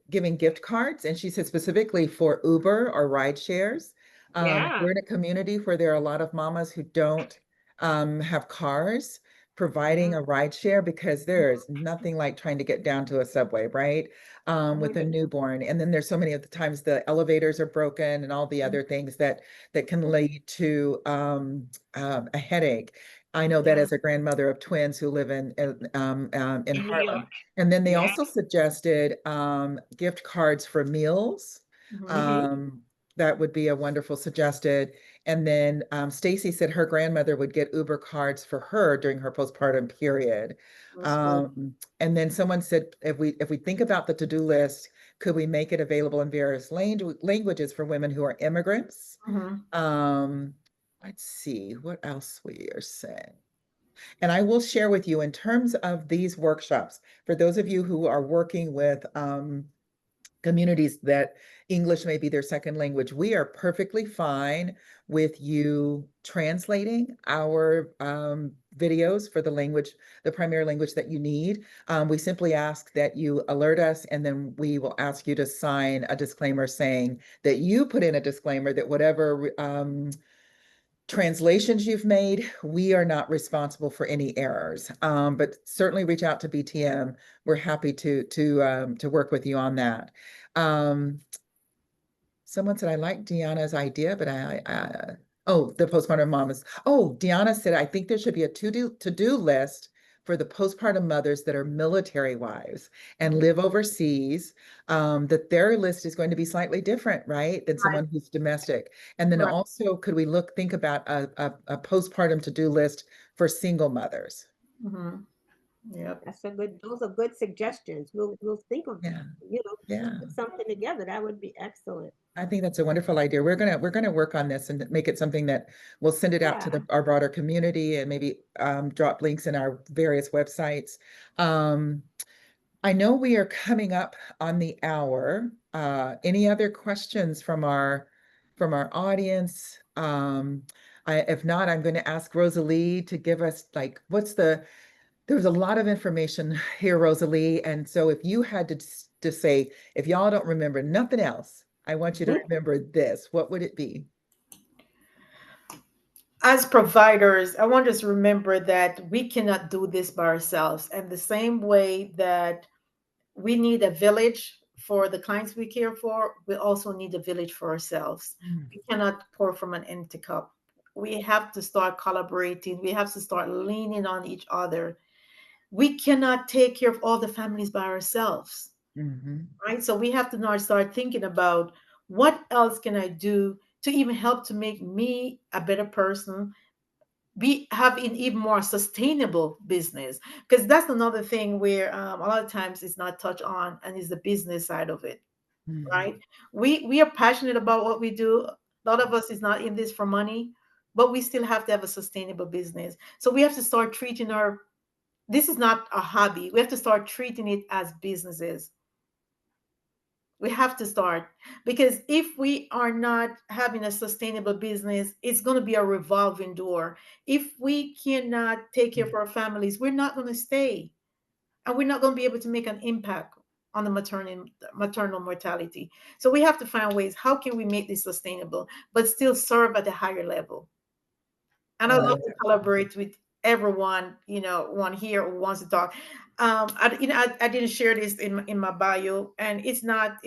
giving gift cards. And she said specifically for Uber or ride shares. yeah. We're in a community where there are a lot of mamas who don't have cars, providing Yeah. a ride share because there is nothing like trying to get down to a subway, right? With a Mhm. newborn. And then there's so many of the times the elevators are broken and all the other things that can lead to a headache. I know that Yeah. as a grandmother of twins who live in In New York. Harlem. And then they Yeah. also suggested gift cards for meals. Mhm. Hmm. Um, that would be a wonderful suggested. And then Stacy said her grandmother would get Uber cards for her during her postpartum period. That's good. And then someone said, if we think about the to-do list, could we make it available in various languages for women who are immigrants? Mhm. Um, let's see what else we are saying. And I will share with you in terms of these workshops, for those of you who are working with communities that English may be their second language, we are perfectly fine with you translating our videos for the language, the primary language that you need. We simply ask that you alert us, and then we will ask you to sign a disclaimer saying that you put in a disclaimer that whatever translations you've made, we are not responsible for any errors. But certainly reach out to BTM. We're happy to work with you on that. Um, Someone said I like Deanna's idea, but oh, the postpartum mamas. Oh, Deanna said I think there should be a to-do list for the postpartum mothers that are military wives and live overseas. That their list is going to be slightly different, right, than Right. someone who's domestic. And then Right. also, could we think about a postpartum to-do list for single mothers? Mhm. Yep. That's a good. Those are good suggestions. We'll think of Yeah, yeah. put something together. That would be excellent. I think that's a wonderful idea. We're gonna work on this and make it something that we'll send it out to Yeah. our broader community and maybe drop links in our various websites. Um, I know we are coming up on the hour. Any other questions from our audience? If not, I'm going to ask Rosalee to give us like there's a lot of information here, Rosalie. And so if you had to say, if y'all don't remember nothing else, I want you to remember this, what would it be? As providers, I want us to remember that we cannot do this by ourselves. And the same way that we need a village for the clients we care for, we also need a village for ourselves. Mm, We cannot pour from an empty cup. We have to start collaborating. We have to start leaning on each other. We cannot take care of all the families by ourselves, mhm, right? So we have to now start thinking about what else can I do to even help to make me a better person, be have an even more sustainable business, because that's another thing where a lot of times it's not touched on, and is the business side of it, mhm, right? We are passionate about what we do. A lot of us is not in this for money, but we still have to have a sustainable business. So we have to start treating our, this is not a hobby, we have to start treating it as businesses. We have to start, because if we are not having a sustainable business, it's going to be a revolving door. If we cannot take care of mm, our families, we're not going to stay, and we're not going to be able to make an impact on the maternal mortality. So we have to find ways, how can we make this sustainable but still serve at a higher level? And I love to wonderful. collaborate with everyone, you know, one here who wants to talk. I didn't share this in my bio, and it's not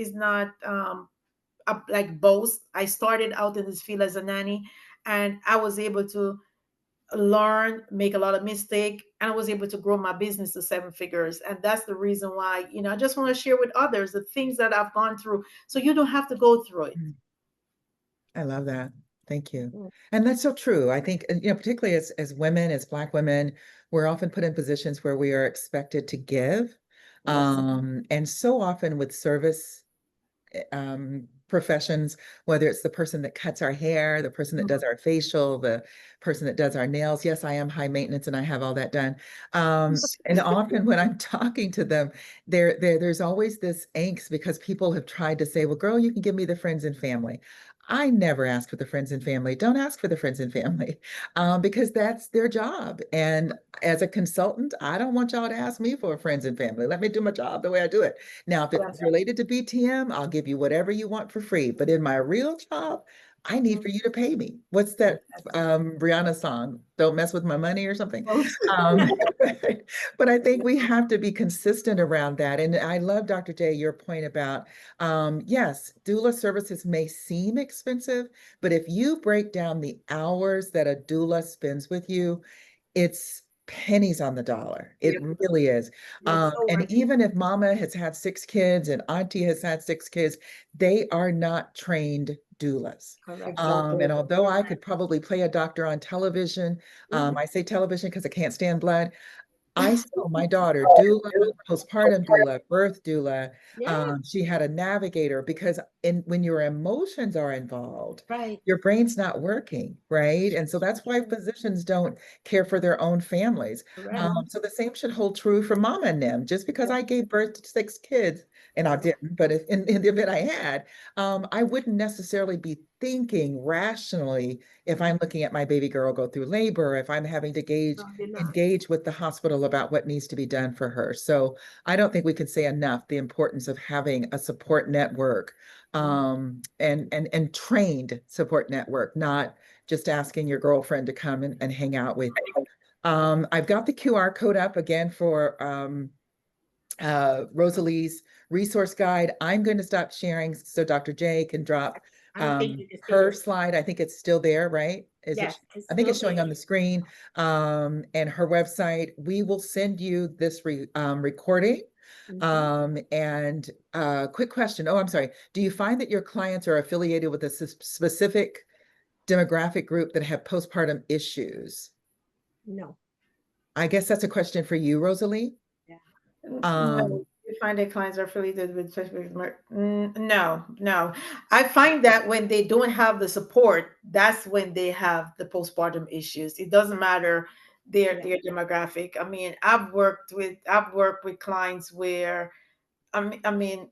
like boast. I started out in this field as a nanny, and I was able to learn, make a lot of mistake, and I was able to grow my business to 7 figures. And that's the reason why, I just want to share with others the things that I've gone through so you don't have to go through it. I love that. Thank you. Mhm. And that's so true. I think, particularly as women, as Black women, we're often put in positions where we are expected to give. Yes. And so often with service professions, whether it's the person that cuts our hair, the person that does our facial, the person that does our nails. Yes, I am high maintenance and I have all that done. And often when I'm talking to them, there's always this angst because people have tried to say, well, girl, you can give me the friends and family. I never ask for the friends and family. Don't ask for the friends and family because that's their job. And as a consultant, I don't want y'all to ask me for friends and family. Let me do my job the way I do it. Now, if it's related to BTM, I'll give you whatever you want for free. But in my real job, I need for you to pay me. What's that Rihanna song? Don't mess with my money or something. Um, but I think we have to be consistent around that. And I love, Dr. J, your point about, yes, doula services may seem expensive, but if you break down the hours that a doula spends with you, it's pennies on the dollar. It really is. It's so And worth it. even if mama has had 6 kids and auntie has had 6 kids, they are not trained doulas. Correct. And although I could probably play a doctor on television, I say television because I can't stand blood. I saw my daughter doula, postpartum doula, birth doula. Yeah. She had a navigator because when your emotions are involved, Right. your brain's not working, right? And so that's why physicians don't care for their own families. Correct. So the same should hold true for mama and them. Just because I gave birth to 6 kids, and I didn't, but if in the event I had, I wouldn't necessarily be thinking rationally if I'm looking at my baby girl go through labor, if I'm having to No, you're not. engage with the hospital about what needs to be done for her. So I don't think we can say enough the importance of having a support network, and trained support network, not just asking your girlfriend to come and hang out with you. I've got the QR code up again for Rosalee's resource guide. I'm going to stop sharing so Dr. J can drop I'm thinking it's her there. slide. I think it's still there, right? Yes, it's I think it's still showing there. on the screen, and her website. We will send you this recording. And quick question. Oh, I'm sorry. Do you find that your clients are affiliated with a specific demographic group that have postpartum issues? No. I guess that's a question for you, Rosalee. No, you find that clients are affiliated with no. I find that when they don't have the support, that's when they have the postpartum issues. It doesn't matter their demographic. I mean, I've worked with clients where I mean,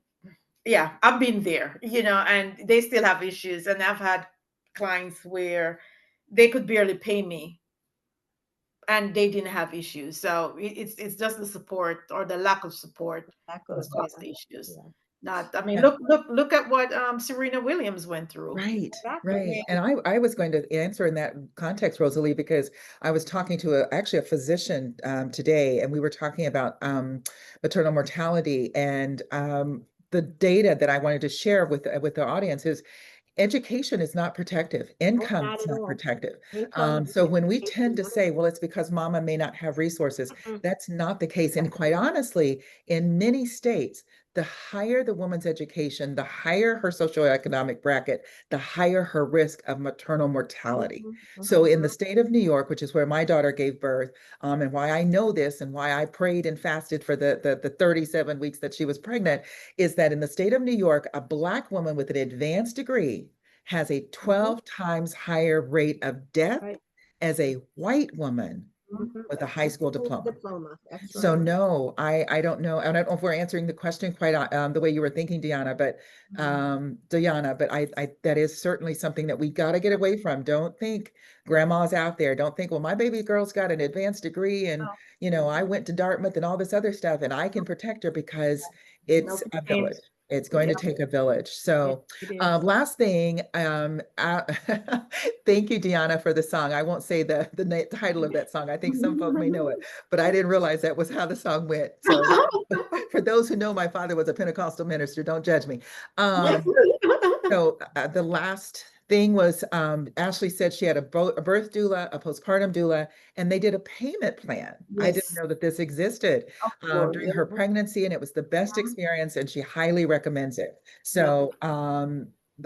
yeah, I've been there, and they still have issues. And I've had clients where they could barely pay me and they didn't have issues. So it's just the support or the lack of support that caused the issues. Yeah. Not, I mean, Yeah. look at what Serena Williams went through. Right, Exactly. right. And I was going to answer in that context, Rosalie, because I was talking to actually a physician today, and we were talking about maternal mortality. And the data that I wanted to share with the audience is education is not protective. Income Not is at not all. protective. Income, So when we education, tend to none of say, well, it's because mama may not have resources, Mm-mm. that's not the case. And quite honestly, in many states, the higher the woman's education, the higher her socioeconomic bracket, the higher her risk of maternal mortality. So in the state of New York, which is where my daughter gave birth, and why I know this and why I prayed and fasted for the 37 weeks that she was pregnant, is that in the state of New York, a Black woman with an advanced degree has a 12 times higher rate of death Right. as a white woman with a high school diploma. That's So right. no, I don't know. I don't know if we're answering the question quite the way you were thinking, Diana, but Diana, but I that is certainly something that we got to get away from. Don't think grandma's out there. Don't think, well, my baby girl's got an advanced degree and I went to Dartmouth and all this other stuff and I can protect her because it's a village. It's going to take a village. So It is. last thing, thank you, Diana, for the song. I won't say the title of that song. I think some folk may know it, but I didn't realize that was how the song went. So for those who know, my father was a Pentecostal minister. Don't judge me. So the last thing was, Ashley said she had a birth doula, a postpartum doula, and they did a payment plan. I didn't Yes, know that this existed of course. during Yeah. her pregnancy, and it was the best experience, and she highly recommends it. Yeah. So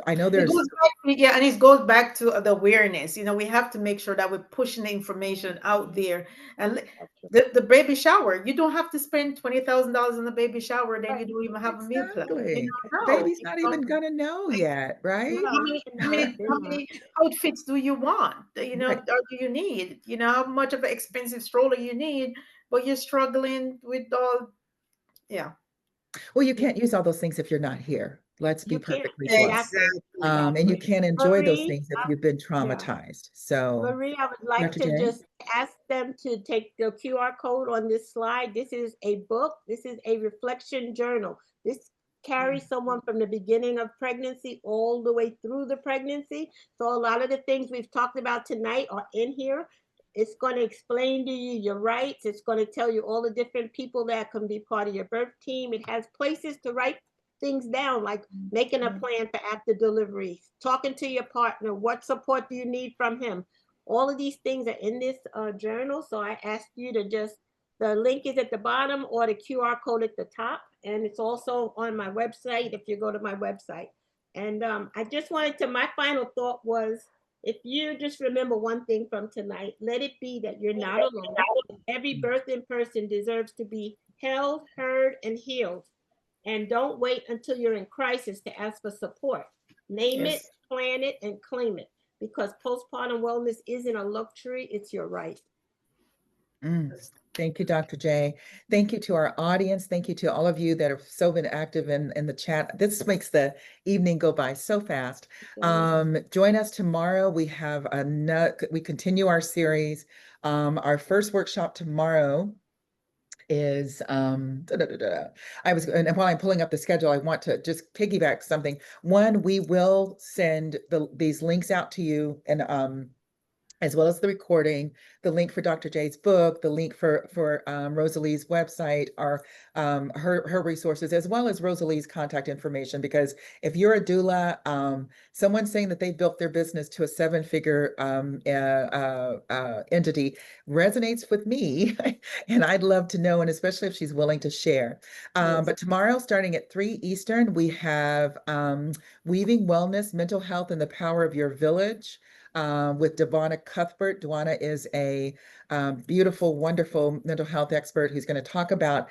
I know It there's, goes back, yeah, and it goes back to the awareness. We have to make sure that we're pushing the information out there. And the baby shower, you don't have to spend $20,000 on the baby shower, then Right. you don't even have a meal plan. exactly, the No. baby's not even gonna know yet, right? How No, many, they're how not. many, They're how not. many outfits do you want? Right. Or do you need? How much of an expensive stroller you need, but you're struggling with all, yeah. Well, you can't use all those things if you're not here. Let's be You can't. perfectly blunt. Exactly. And you Exactly. can't enjoy those Marie, things if you've been yeah. traumatized. So, Marie, I would like Dr. to J? just ask them to take the QR code on this slide. This is a book. This is a reflection journal. This carries someone from the beginning of pregnancy all the way through the pregnancy. So a lot of the things we've talked about tonight are in here. It's going to explain to you your rights. It's going to tell you all the different people that can be part of your birth team. It has places to write things down, like making a plan for after delivery, talking to your partner, what support do you need from him. All of these things are in this journal. So I ask you to just, the link is at the bottom or the QR code at the top. And it's also on my website if you go to my website. And I just wanted to, my final thought was, if you just remember one thing from tonight, let it be that you're not alone. Every birthing person deserves to be held, heard, and healed. And don't wait until you're in crisis to ask for support. Name it, Yes. plan it, and claim it, because postpartum wellness isn't a luxury, it's your right. Mm. Thank you, Dr. J. Thank you to our audience. Thank you to all of you that have so been active in the chat. This makes the evening go by so fast. Join us tomorrow. We continue our series. Our first workshop tomorrow is and while I'm pulling up the schedule, I want to just piggyback something. One, we will send these links out to you, and as well as the recording, the link for Dr. J's book, the link for Rosalee's website, her resources, as well as Rosalee's contact information. Because if you're a doula, someone saying that they built their business to a seven-figure entity resonates with me, and I'd love to know, and especially if she's willing to share. Yes. But tomorrow, starting at 3 Eastern, we have Weaving Wellness, Mental Health, and the Power of Your Village. With Dwana Cuthbert. Dwana is a beautiful, wonderful mental health expert who's going to talk about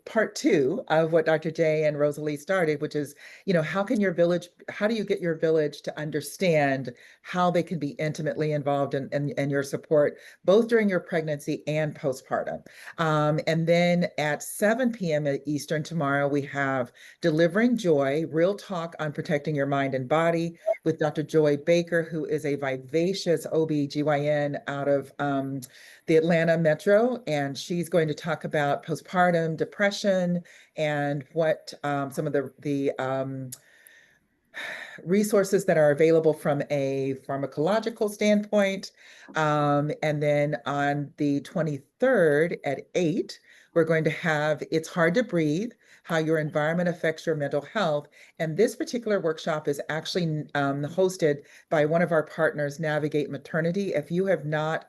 part two of what Dr. J and Rosalee started, which is, how do you get your village to understand how they can be intimately involved in your support, both during your pregnancy and postpartum. And then at 7 p.m. Eastern tomorrow, we have Delivering Joy, Real Talk on Protecting Your Mind and Body with Dr. Joy Baker, who is a vivacious OB/GYN out of the Atlanta Metro. And she's going to talk about postpartum depression and what some of the resources that are available from a pharmacological standpoint. And then on the 23rd at 8, we're going to have It's Hard to Breathe, How Your Environment Affects Your Mental Health. And this particular workshop is actually hosted by one of our partners, Navigate Maternity. If you have not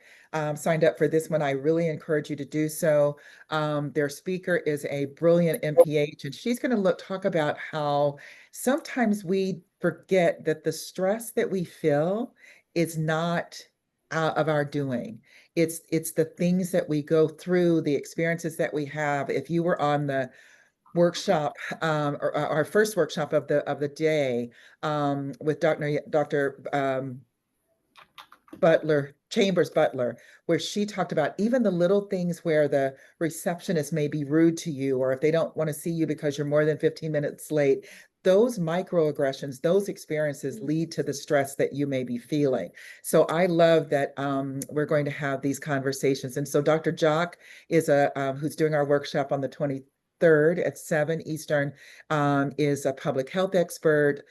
signed up for this one, I really encourage you to do so. Their speaker is a brilliant MPH, and she's going to talk about how sometimes we forget that the stress that we feel is not out of our doing. It's the things that we go through, the experiences that we have. If you were on the workshop, or our first workshop of the day, with Dr. Chambers Butler, where she talked about even the little things where the receptionist may be rude to you, or if they don't want to see you because you're more than 15 minutes late. Those microaggressions, those experiences lead to the stress that you may be feeling. So I love that we're going to have these conversations. And so Dr. Jock is who's doing our workshop on the 23rd at 7 Eastern, is a public health expert.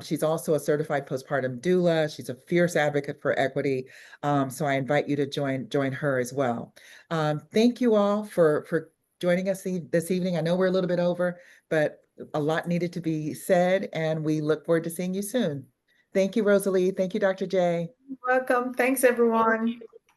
She's also a certified postpartum doula. She's a fierce advocate for equity. So I invite you to join her as well. Thank you all for joining us this evening. I know we're a little bit over, but a lot needed to be said, and we look forward to seeing you soon. Thank you, Rosalee. Thank you, Dr. J. Welcome. Thanks, everyone.